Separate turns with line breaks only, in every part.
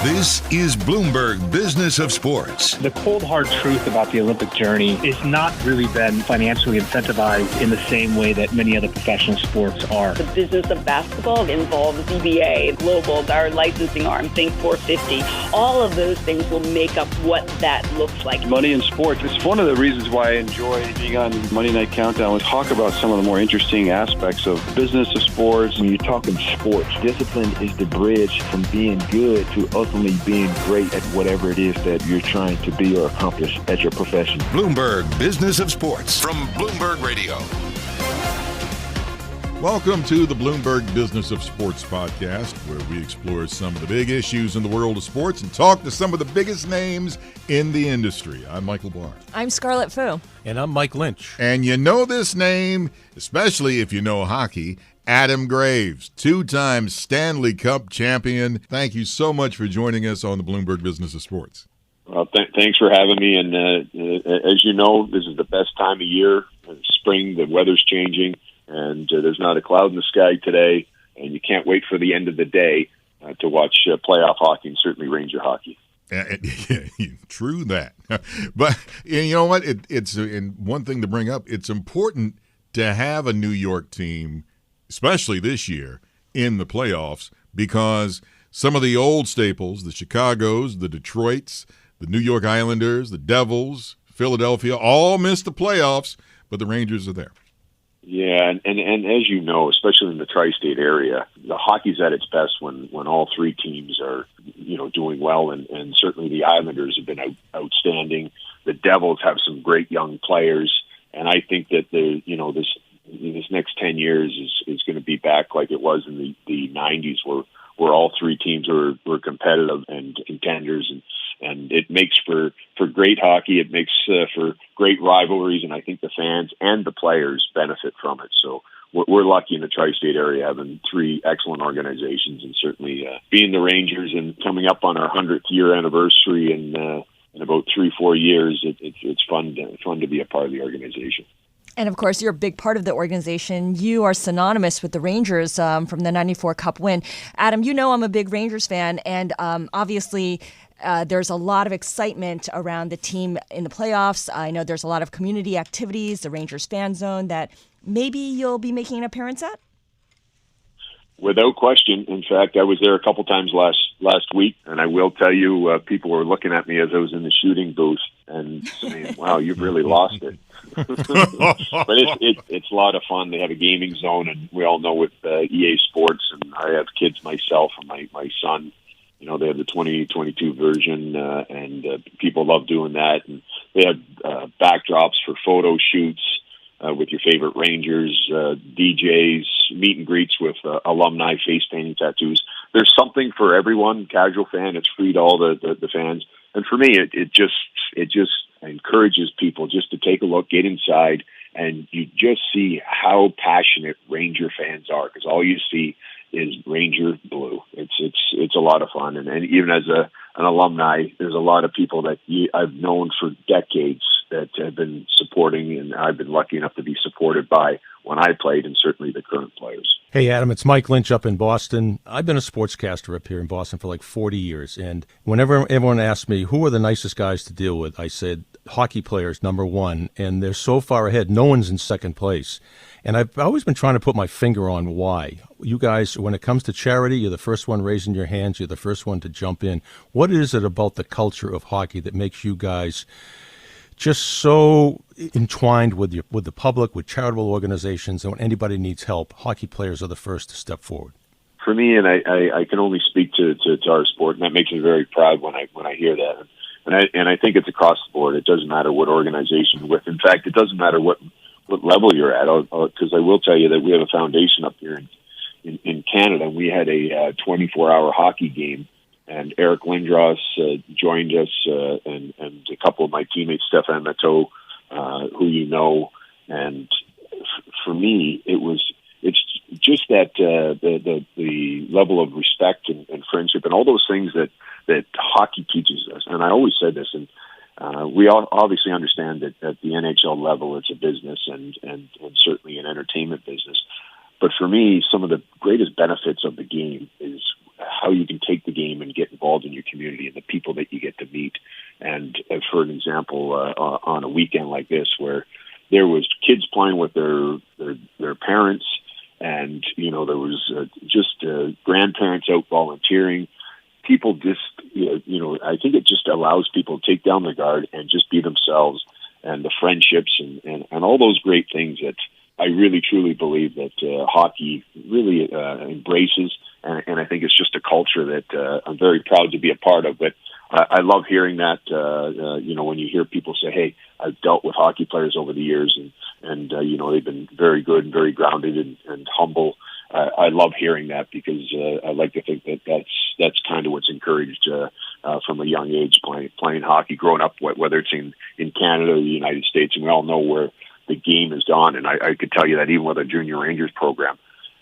This is Bloomberg Business of Sports.
The cold, hard truth about the Olympic journey is not really been financially incentivized in the same way that many other professional sports are.
The business of basketball involves CBA, Global, our licensing arm, Think 450. All of those things will make up what that looks like.
Money in sports. It's one of the reasons why I enjoy being on Monday Night Countdown and talk about some of the more interesting aspects of business of sports.
When you're talking sports, discipline is the bridge from being good to ultimately being great at whatever it is that you're trying to be or accomplish at your profession.
Bloomberg Business of Sports from Bloomberg Radio.
Welcome to the Bloomberg Business of Sports podcast, where we explore some of the big issues in the world of sports and talk to some of the biggest names in the industry. I'm Michael Barr.
I'm Scarlet Fu.
And I'm Mike Lynch.
And you know this name, especially if you know hockey, Adam Graves, two-time Stanley Cup champion. Thank you so much for joining us on the Bloomberg Business of Sports.
Well, thanks for having me. And as you know, this is the best time of year. Spring, the weather's changing, and there's not a cloud in the sky today. And you can't wait for the end of the day to watch playoff hockey, and certainly Ranger hockey.
True that. But you know what? It's one thing to bring up. It's important to have a New York team, especially this year, in the playoffs, because some of the old staples, the Chicagos, the Detroits, the New York Islanders, the Devils, Philadelphia, all missed the playoffs, but the Rangers are there.
Yeah, and as you know, especially in the tri-state area, the hockey's at its best when all three teams are, doing well, and certainly the Islanders have been outstanding. The Devils have some great young players, and I think that this next 10 years is going to be back like it was in the 90s, where all three teams were competitive and contenders, and it makes for great hockey. It makes for great rivalries, and I think the fans and the players benefit from it. So we're lucky in the tri-state area having three excellent organizations, and certainly being the Rangers and coming up on our 100th year anniversary in about 3-4 years, it's fun to be a part of the organization.
And, of course, you're a big part of the organization. You are synonymous with the Rangers from the 94 Cup win. Adam, I'm a big Rangers fan, and obviously there's a lot of excitement around the team in the playoffs. I know there's a lot of community activities, the Rangers fan zone, that maybe you'll be making an appearance at?
Without question. In fact, I was there a couple times last week, and I will tell you, people were looking at me as I was in the shooting booth and saying, wow, you've really lost it. But it's a lot of fun. They have a gaming zone, and we all know with EA Sports, and I have kids myself and my son. They have the 2022 version, and people love doing that. And they have backdrops for photo shoots with your favorite Rangers, DJs, meet and greets with alumni, face painting, tattoos. There's something for everyone. Casual fan, it's free to all the fans. And for me, it just encourages people just to take a look, get inside, and you just see how passionate Ranger fans are, because all you see is Ranger blue. It's a lot of fun, and even as an alumni, there's a lot of people that I've known for decades that have been supporting, and I've been lucky enough to be supported by when I played, and certainly the current players.
Hey, Adam, it's Mike Lynch up in Boston. I've been a sportscaster up here in Boston for like 40 years, and whenever everyone asks me, who are the nicest guys to deal with, I said, hockey players, number one, and they're so far ahead. No one's in second place. And I've always been trying to put my finger on why. You guys, when it comes to charity, you're the first one raising your hands. You're the first one to jump in. What is it about the culture of hockey that makes you guys just so entwined with the public, with charitable organizations, and when anybody needs help, hockey players are the first to step forward?
For me, and I can only speak to our sport, and that makes me very proud when I hear that. And I think it's across the board. It doesn't matter what organization you're with. In fact, it doesn't matter what level you're at, because I will tell you that we have a foundation up here in Canada, and we had a 24-hour hockey game, and Eric Lindros joined us, and a couple of my teammates, Stefan Matteau, who you know, and for me, it's just that the level of respect and friendship and all those things that hockey teaches us. And I always said this, and we all obviously understand that at the NHL level, it's a business and certainly an entertainment business. But for me, some of the greatest benefits of the game is how you can take the game and get involved in your community. example on a weekend like this where there was kids playing with their parents, and there was just grandparents out volunteering. People just, I think it just allows people to take down their guard and just be themselves, and the friendships and all those great things that I really truly believe that hockey really embraces, and I think it's just a culture that I'm very proud to be a part of. But I love hearing that, when you hear people say, hey, I've dealt with hockey players over the years, and they've been very good and very grounded and humble. I love hearing that because I like to think that that's kind of what's encouraged from a young age playing hockey, growing up, whether it's in Canada or the United States, and we all know where the game has gone. And I could tell you that even with our Junior Rangers program,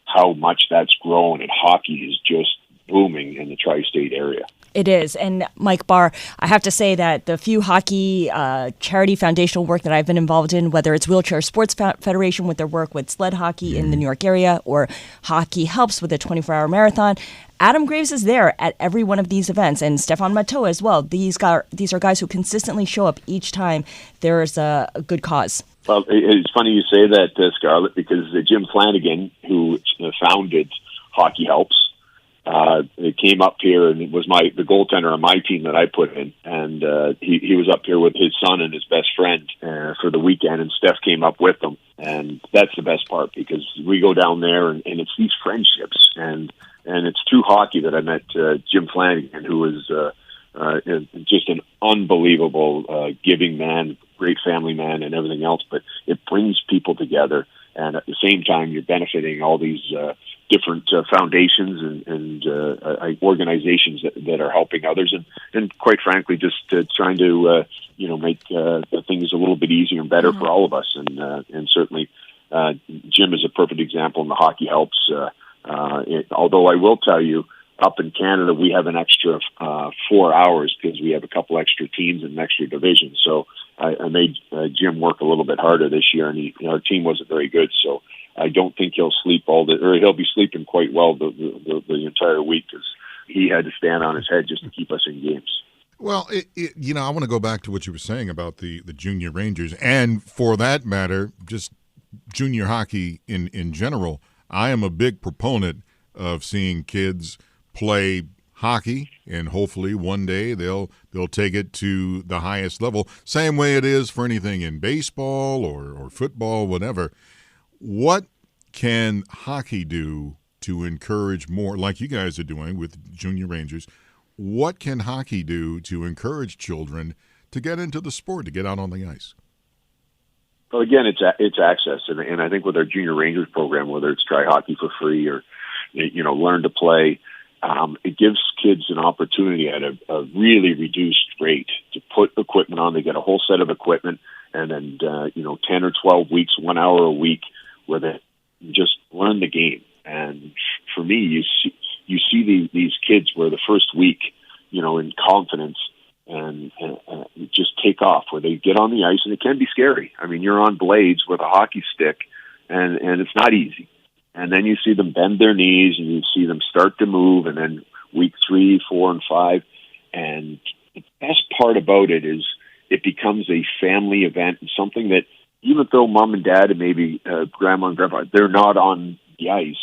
how much that's grown, and hockey is just booming in the tri-state area.
It is. And Mike Barr, I have to say that the few hockey charity foundational work that I've been involved in, whether it's Wheelchair Sports Federation with their work with sled hockey in the New York area, or Hockey Helps with a 24-hour marathon, Adam Graves is there at every one of these events, and Stefan Matteau as well. These are guys who consistently show up each time there's a good cause.
Well, it's funny you say that, Scarlet, because Jim Flanagan, who founded Hockey Helps, it came up here, and it was the goaltender on my team that I put in, and he was up here with his son and his best friend for the weekend, and Steph came up with them, and that's the best part, because we go down there, and it's these friendships, and it's through hockey that I met Jim Flanagan, who was just an unbelievable giving man, great family man, and everything else, but it brings people together, and at the same time, you're benefiting all these different foundations and organizations that are helping others, and quite frankly, just trying to make things a little bit easier and better for all of us. And certainly, Jim is a perfect example, and the Hockey Helps. Although I will tell you, up in Canada, we have an extra 4 hours because we have a couple extra teams and an extra division. So I made Jim work a little bit harder this year, and our team wasn't very good. So I don't think he'll sleep or he'll be sleeping quite well the entire week, because he had to stand on his head just to keep us in games.
Well, I want to go back to what you were saying about the Junior Rangers, and for that matter, just junior hockey in general. I am a big proponent of seeing kids play hockey, and hopefully one day they'll take it to the highest level. Same way it is for anything in baseball or football, whatever. What can hockey do to encourage more, like you guys are doing with Junior Rangers? What can hockey do to encourage children to get into the sport, to get out on the ice?
Well, again, it's access, and I think with our Junior Rangers program, whether it's try hockey for free or learn to play, it gives kids an opportunity at a really reduced rate to put equipment on. They get a whole set of equipment, and then 10 or 12 weeks, 1 hour a week, where they just learn the game. And for me, you see these kids where the first week, in confidence, and just take off, where they get on the ice, and it can be scary. I mean, you're on blades with a hockey stick, and it's not easy. And then you see them bend their knees, and you see them start to move, and then week 3, 4, and 5. And the best part about it is it becomes a family event, and something that even though mom and dad and maybe grandma and grandpa, they're not on the ice,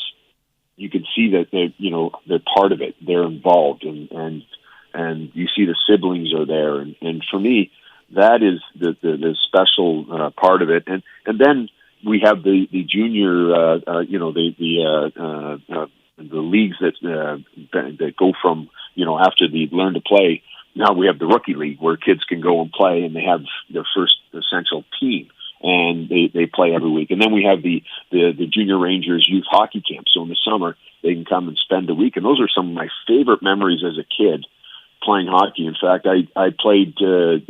you can see that they're part of it. They're involved, and you see the siblings are there, and for me, that is the special part of it. And then we have the junior, the leagues that go from after the learn to play. Now we have the rookie league where kids can go and play, and they have their first essential team, and they play every week. And then we have the Junior Rangers youth hockey camp. So in the summer they can come and spend a week, and those are some of my favorite memories as a kid, playing hockey. In fact, I played at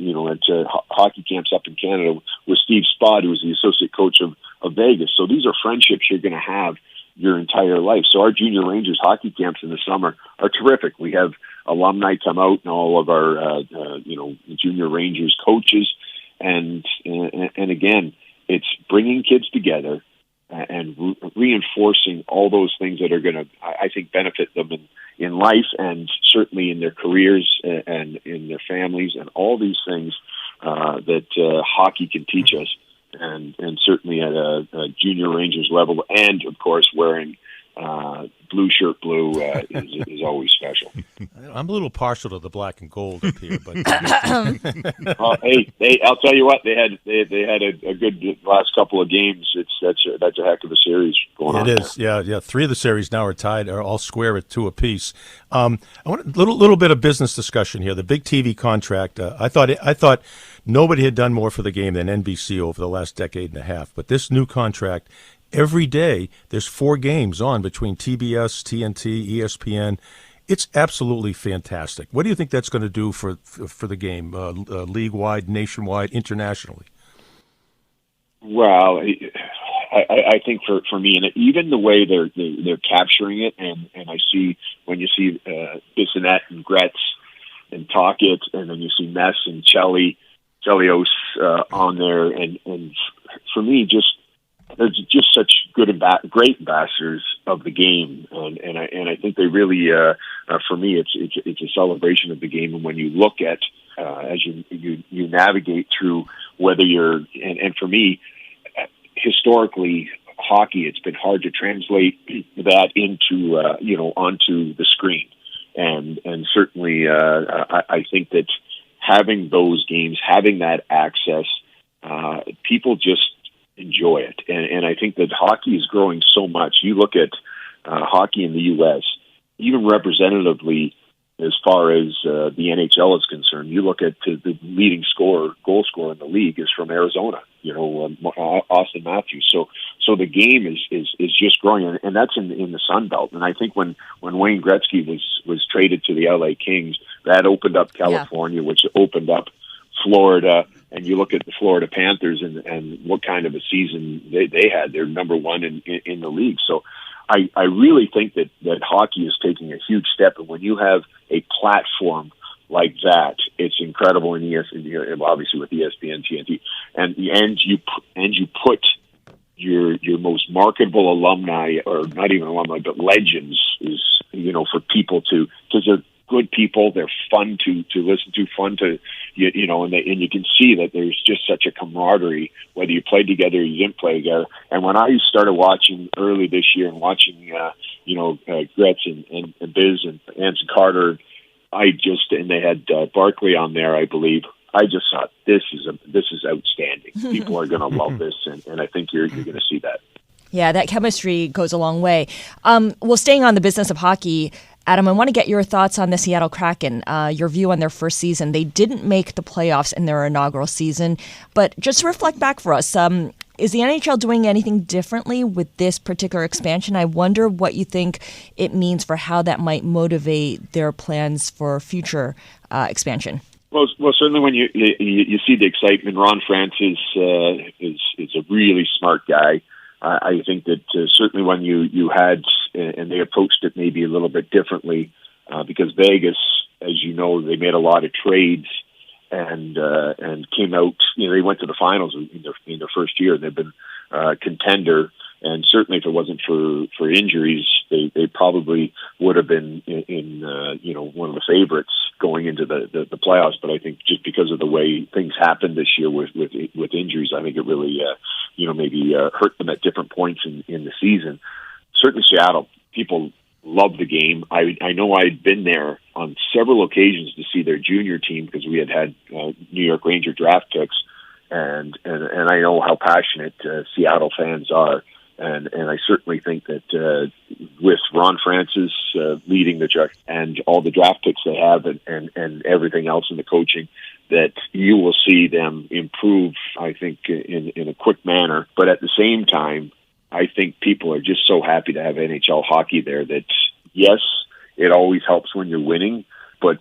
hockey camps up in Canada with Steve Spott, who was the associate coach of Vegas. So these are friendships you're going to have your entire life. So our Junior Rangers hockey camps in the summer are terrific. We have alumni come out, and all of our Junior Rangers coaches, and again, it's bringing kids together and reinforcing all those things that are going to, I think, benefit them in life, and certainly in their careers and in their families, and all these things that hockey can teach us, and certainly at a junior Rangers level, and of course wearing blue shirt blue is always special.
I'm a little partial to the black and gold up here, but
hey, I'll tell you what, they had a good last couple of games. That's a heck of a series going on.
It is, there. Yeah. 3 of the series now are tied, are all square at 2 apiece. I want a little bit of business discussion here. The big TV contract. I thought nobody had done more for the game than NBC over the last decade and a half. But this new contract. Every day, there's 4 games on between TBS, TNT, ESPN. It's absolutely fantastic. What do you think that's going to do for the game, league-wide, nationwide, internationally?
Well, I think for me, and even the way they're capturing it, and I see when you see Bissonnette and Gretz and Tocchet, and then you see Mess and Chelios on there, and for me, they're just such good great ambassadors of the game, and I think they really, for me, it's a celebration of the game. And when you look at as you navigate through whether you're and for me, historically, hockey, it's been hard to translate that into onto the screen, and certainly I think that having those games, having that access, people just enjoy it, and I think that hockey is growing so much. You look at hockey in the U.S., even representatively, as far as the NHL is concerned. You look at the leading goal scorer in the league is from Arizona. Austin Matthews. So the game is just growing, and that's in the Sun Belt. And I think when Wayne Gretzky was traded to the LA Kings, that opened up California, which opened up Florida. And you look at the Florida Panthers and what kind of a season they had. They're number 1 in the league. So I really think that hockey is taking a huge step. And when you have a platform like that, it's incredible. In ESPN, obviously with ESPN, TNT, and you put your most marketable alumni, or not even alumni, but legends, is for people because they're good people. They're fun to listen to, fun to, and you can see that there's just such a camaraderie, whether you played together or you didn't play together. And when I started watching early this year and watching, Gretz and Biz and Anson Carter, and they had Barkley on there, I believe. I just thought this is outstanding. People are going to love this, and I think you're going to see that.
Yeah, that chemistry goes a long way. Well, staying on the business of hockey, Adam, I want to get your thoughts on the Seattle Kraken, your view on their first season. They didn't make the playoffs in their inaugural season, but just reflect back for us. Is the NHL doing anything differently with this particular expansion? I wonder what you think it means for how that might motivate their plans for future expansion.
Well, certainly when you see the excitement, Ron Francis is a really smart guy. I think that certainly when you had, and they approached it maybe a little bit differently, because Vegas, as you know, they made a lot of trades and came out. They went to the finals in their first year. They've been contender, and certainly if it wasn't for injuries, they probably would have been in one of the favorites going into the playoffs. But I think just because of the way things happened this year with injuries, I think it really maybe hurt them at different points in the season. Certainly Seattle, people love the game. I know I'd been there on several occasions to see their junior team because we had New York Ranger draft picks, and I know how passionate Seattle fans are. And I certainly think that with Ron Francis leading the draft and all the draft picks they have and everything else in the coaching, that you will see them improve, I think, in a quick manner. But at the same time, I think people are just so happy to have NHL hockey there that, yes, it always helps when you're winning, but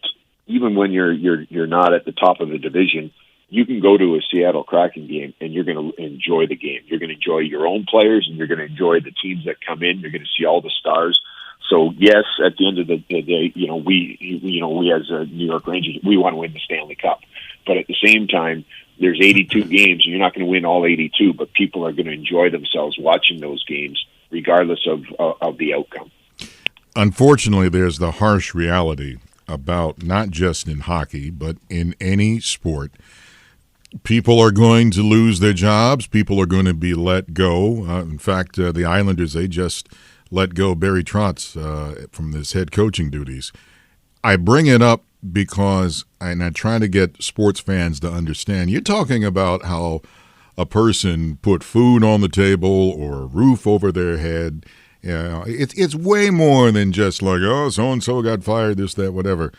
even when you're not at the top of the division, you can go to a Seattle Kraken game and you're going to enjoy the game. You're going to enjoy your own players and you're going to enjoy the teams that come in. You're going to see all the stars. So yes, at the end of the day, we as a New York Rangers, we want to win the Stanley Cup. But at the same time, there's 82 games and you're not going to win all 82, but people are going to enjoy themselves watching those games regardless of the outcome.
Unfortunately, there's the harsh reality about not just in hockey, but in any sport. People are going to lose their jobs. People are going to be let go. In fact, the Islanders, they just let go Barry Trotz from his head coaching duties. I bring it up because I'm trying to get sports fans to understand. You're talking about how a person put food on the table or a roof over their head. It's way more than just like, oh, so-and-so got fired, this, that, whatever.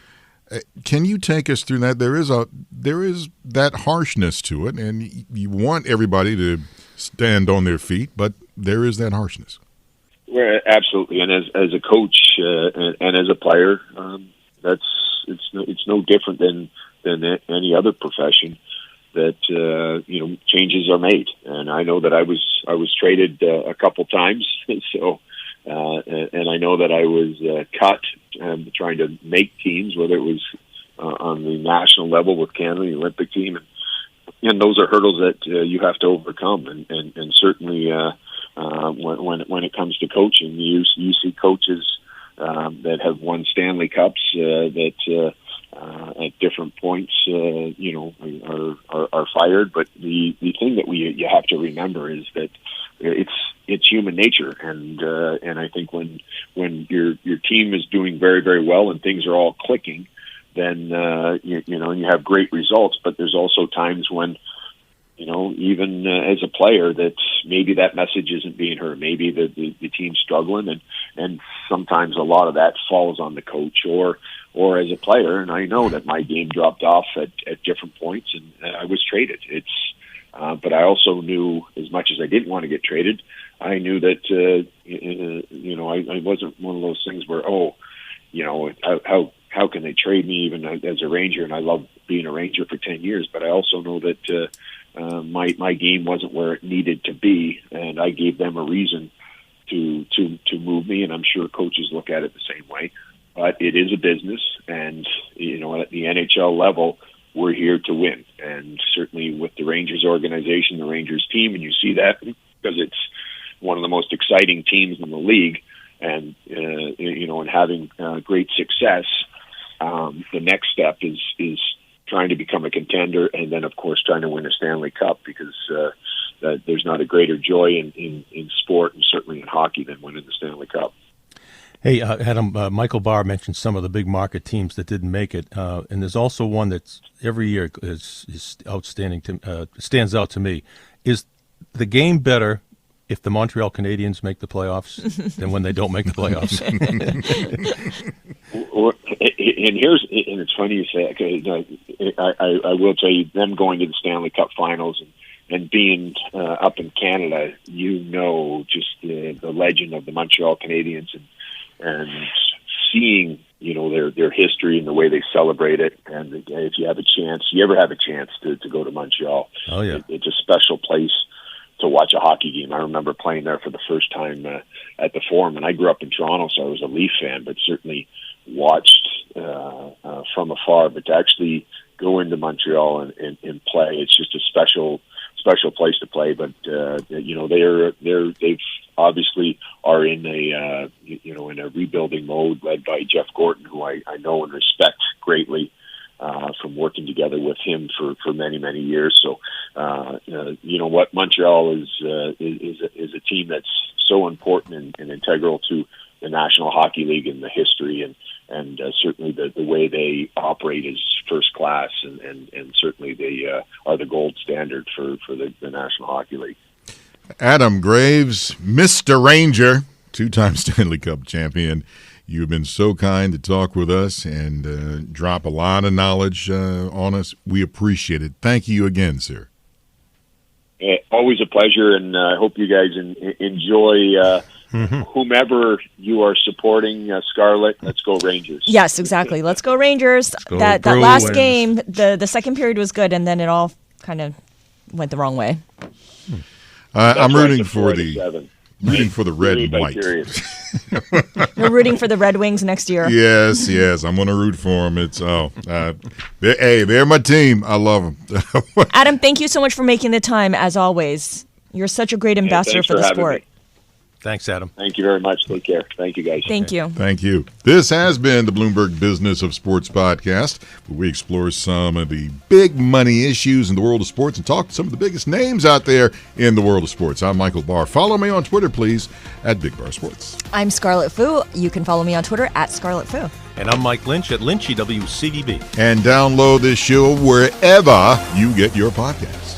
Can you take us through that? There is that harshness to it, and you want everybody to stand on their feet, but there is that harshness.
Well, absolutely, and as a coach and as a player, it's no different than any other profession that changes are made. And I know that I was traded a couple times, so. And I know that I was cut trying to make teams, whether it was on the national level with Canada, the Olympic team, and those are hurdles that you have to overcome. And certainly when it comes to coaching, you see coaches that have won Stanley Cups that at different points are fired. But the thing that you have to remember is that it's human nature, and I think when your team is doing very, very well and things are all clicking, then you have great results. But there's also times when even as a player that maybe that message isn't being heard. Maybe the team's struggling, and sometimes a lot of that falls on the coach or as a player. And I know that my game dropped off at different points, and I was traded. But I also knew, as much as I didn't want to get traded, I knew that I wasn't one of those things where how can they trade me even as a Ranger? And I love being a Ranger for 10 years, but I also know that my game wasn't where it needed to be, and I gave them a reason to move me. And I'm sure coaches look at it the same way. But it is a business, and at the NHL level, we're here to win. And certainly with the Rangers organization, the Rangers team, and you see that because it's one of the most exciting teams in the league, and and having great success. The next step is trying to become a contender, and then of course trying to win a Stanley Cup, because there's not a greater joy in sport, and certainly in hockey, than winning the Stanley Cup.
Hey, Adam, Michael Barr mentioned some of the big market teams that didn't make it, and there's also one that's every year is outstanding, stands out to me. Is the game better if the Montreal Canadiens make the playoffs than when they don't make the playoffs?
And it's funny you say that. I will tell you, them going to the Stanley Cup Finals and being up in Canada, just the legend of the Montreal Canadiens, and seeing their history and the way they celebrate it. And if you ever have a chance to go to Montreal,
oh yeah,
it's a special place to watch a hockey game. I remember playing there for the first time at the Forum, and I grew up in Toronto, so I was a Leaf fan, but certainly watched from afar. But to actually go into Montreal and play, it's just a special place to play. But they've obviously are in a rebuilding mode, led by Jeff Gorton, who I know and respect greatly from working together with him for many, many years. So what Montreal is a team that's so important and integral to the National Hockey League and the history, and certainly the way they operate is first class, and certainly they are the gold standard for the National Hockey League.
Adam Graves, Mr. Ranger, two-time Stanley Cup champion. You've been so kind to talk with us and drop a lot of knowledge on us. We appreciate it. Thank you again, sir.
Always a pleasure, and I hope you guys enjoy whomever you are supporting. Scarlet, let's go Rangers.
Yes, exactly. Let's go Rangers.
Let's go
that
Bruins.
last game, the second period was good, and then it all kind of went the wrong way.
I'm rooting for the red and white.
We're rooting for the Red Wings next year.
Yes, I'm going to root for them. They're my team. I love them.
Adam, thank you so much for making the time, as always. You're such a great ambassador for the sport.
Thanks, Adam.
Thank you very much. Take care. Thank you, guys.
Thank you.
Thank you. This has been the Bloomberg Business of Sports podcast, where we explore some of the big money issues in the world of sports and talk to some of the biggest names out there in the world of sports. I'm Michael Barr. Follow me on Twitter, please, at Big Bar Sports.
I'm Scarlet Fu. You can follow me on Twitter at Scarlet Fu.
And I'm Mike Lynch at LynchEWCDB.
And download this show wherever you get your podcasts.